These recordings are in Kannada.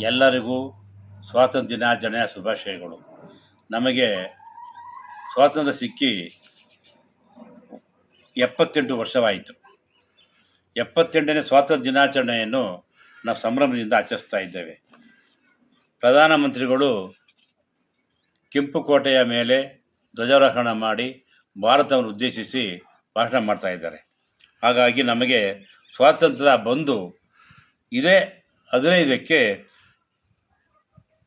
ಎಲ್ಲರಿಗೂ ಸ್ವಾತಂತ್ರ್ಯ ದಿನಾಚರಣೆಯ ಶುಭಾಶಯಗಳು. ನಮಗೆ ಸ್ವಾತಂತ್ರ್ಯ ಸಿಕ್ಕಿ 78 ವರ್ಷವಾಯಿತು. 78ನೇ ಸ್ವಾತಂತ್ರ್ಯ ದಿನಾಚರಣೆಯನ್ನು ನಾವು ಸಂಭ್ರಮದಿಂದ ಆಚರಿಸ್ತಾ ಇದ್ದೇವೆ. ಪ್ರಧಾನಮಂತ್ರಿಗಳು ಕೆಂಪು ಕೋಟೆಯ ಮೇಲೆ ಧ್ವಜಾರೋಹಣ ಮಾಡಿ ಭಾರತವನ್ನು ಉದ್ದೇಶಿಸಿ ಭಾಷಣ ಮಾಡ್ತಾ ಇದ್ದಾರೆ. ಹಾಗಾಗಿ ನಮಗೆ ಸ್ವಾತಂತ್ರ್ಯ ಬಂದು ಇದೇ 15ಕ್ಕೆ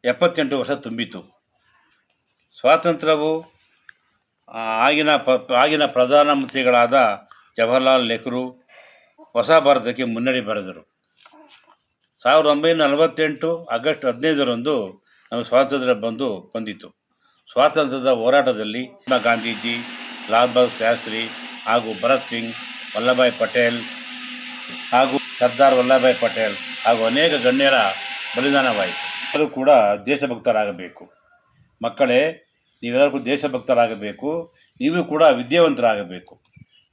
78 ವರ್ಷ ತುಂಬಿತು. ಸ್ವಾತಂತ್ರ್ಯವು ಆಗಿನ ಪ್ರಧಾನಮಂತ್ರಿಗಳಾದ ಜವಾಹರ್ಲಾಲ್ ನೆಹರು ಹೊಸ ಭಾರತಕ್ಕೆ ಮುನ್ನಡೆ ಬರೆದರು. 1948 ಆಗಸ್ಟ್ 15ರಂದು ನಮ್ಮ ಸ್ವಾತಂತ್ರ್ಯ ಬಂದಿತು. ಸ್ವಾತಂತ್ರ್ಯದ ಹೋರಾಟದಲ್ಲಿ ಗಾಂಧೀಜಿ, ಲಾಲ್ ಬಹದ್ದೂರ್ ಶಾಸ್ತ್ರಿ ಹಾಗೂ ಭಗತ್ ಸಿಂಗ್, ವಲ್ಲಭಭಾಯ್ ಪಟೇಲ್ ಹಾಗೂ ಸರ್ದಾರ್ ವಲ್ಲಭಭಾಯ್ ಪಟೇಲ್ ಹಾಗೂ ಅನೇಕ ಗಣ್ಯರ ಬಲಿದಾನವಾಯಿತು. ಎಲ್ಲರೂ ಕೂಡ ದೇಶಭಕ್ತರಾಗಬೇಕು. ಮಕ್ಕಳೇ, ನೀವೆಲ್ಲರೂ ಕೂಡ ದೇಶಭಕ್ತರಾಗಬೇಕು. ನೀವು ಕೂಡ ವಿದ್ಯಾವಂತರಾಗಬೇಕು.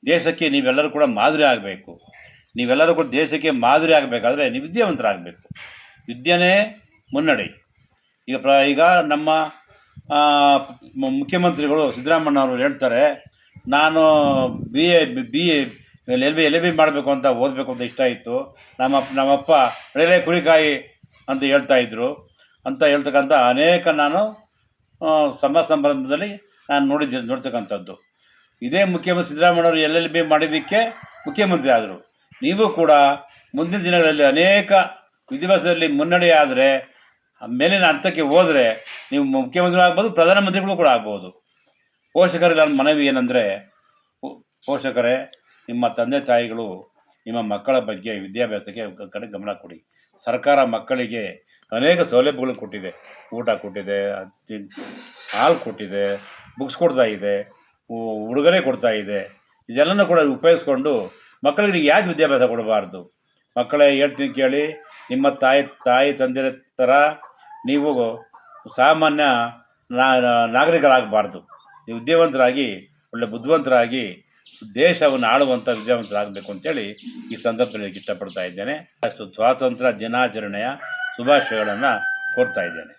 ದೇಶಕ್ಕೆ ನೀವೆಲ್ಲರೂ ಕೂಡ ಮಾದರಿ ಆಗಬೇಕು. ನೀವೆಲ್ಲರೂ ಕೂಡ ದೇಶಕ್ಕೆ ಮಾದರಿ ಆಗಬೇಕಾದ್ರೆ ನೀವು ವಿದ್ಯಾವಂತರಾಗಬೇಕು. ವಿದ್ಯೆನೇ ಮುನ್ನಡೆ. ಈಗ ನಮ್ಮ ಮುಖ್ಯಮಂತ್ರಿಗಳು ಸಿದ್ದರಾಮಯ್ಯನವರು ಹೇಳ್ತಾರೆ, ನಾನು ಎಲ್ ಬಿ ಮಾಡಬೇಕು ಅಂತ ಓದಬೇಕು ಅಂತ ಇಷ್ಟ ಇತ್ತು. ನಮ್ಮಪ್ಪ ಎಳೆ ಕುರಿಕಾಯಿ ಅಂತ ಹೇಳ್ತಕ್ಕಂಥ ಅನೇಕ ನಾನು ಸಂಭ್ರಮದಲ್ಲಿ ನಾನು ನೋಡ್ತಕ್ಕಂಥದ್ದು. ಇದೇ ಮುಖ್ಯಮಂತ್ರಿ ಸಿದ್ದರಾಮಯ್ಯನವರು LLB ಮಾಡಿದ್ದಕ್ಕೆ ಮುಖ್ಯಮಂತ್ರಿ ಆದರು. ನೀವು ಕೂಡ ಮುಂದಿನ ದಿನಗಳಲ್ಲಿ ಅನೇಕ ವಿದ್ಯಾಭ್ಯಾಸದಲ್ಲಿ ಮುನ್ನಡೆ ಆದರೆ ಮೇಲಿನ ಹಂತಕ್ಕೆ ಹೋದರೆ ನೀವು ಮುಖ್ಯಮಂತ್ರಿ ಆಗ್ಬೋದು, ಪ್ರಧಾನಮಂತ್ರಿಗಳು ಕೂಡ ಆಗ್ಬೋದು. ಪೋಷಕರಿಗೆ ನನ್ನ ಮನವಿ ಏನಂದರೆ, ಪೋಷಕರೇ, ನಿಮ್ಮ ತಂದೆ ತಾಯಿಗಳು ನಿಮ್ಮ ಮಕ್ಕಳ ಬಗ್ಗೆ ವಿದ್ಯಾಭ್ಯಾಸಕ್ಕೆ ಕಡೆ ಗಮನ ಕೊಡಿ. ಸರ್ಕಾರ ಮಕ್ಕಳಿಗೆ ಅನೇಕ ಸೌಲಭ್ಯಗಳು ಕೊಟ್ಟಿದೆ. ಊಟ ಕೊಟ್ಟಿದೆ, ಹಾಲು ಕೊಟ್ಟಿದೆ, ಬುಕ್ಸ್ ಕೊಡ್ತಾ ಇದೆ, ಉಡುಗೊರೆ ಕೊಡ್ತಾ ಇದೆ. ಇದೆಲ್ಲನೂ ಕೂಡ ಉಪಯೋಗಿಸ್ಕೊಂಡು ಮಕ್ಕಳಿಗೆ ಯಾಕೆ ವಿದ್ಯಾಭ್ಯಾಸ ಕೊಡಬಾರ್ದು? ಮಕ್ಕಳೇ, ಹೇಳ್ತೀನಿ ಕೇಳಿ. ನಿಮ್ಮ ತಾಯಿ ತಂದೆ ಥರ ನೀವು ಸಾಮಾನ್ಯ ನಾಗರಿಕರಾಗಬಾರ್ದು. ನೀವು ವಿದ್ಯಾವಂತರಾಗಿ, ಒಳ್ಳೆ ಬುದ್ಧಿವಂತರಾಗಿ ದೇಶವನ್ನು ಆಳುವಂಥ ವಿದ್ಯಾವಂತರಾಗಬೇಕು ಅಂತೇಳಿ ಈ ಸಂದರ್ಭದಲ್ಲಿ ಇಷ್ಟಪಡ್ತಾ ಇದ್ದೇನೆ. ಸ್ವಾತಂತ್ರ್ಯ ದಿನಾಚರಣೆಯ ಶುಭಾಶಯಗಳನ್ನು ಕೋರ್ತಾ ಇದ್ದೇನೆ.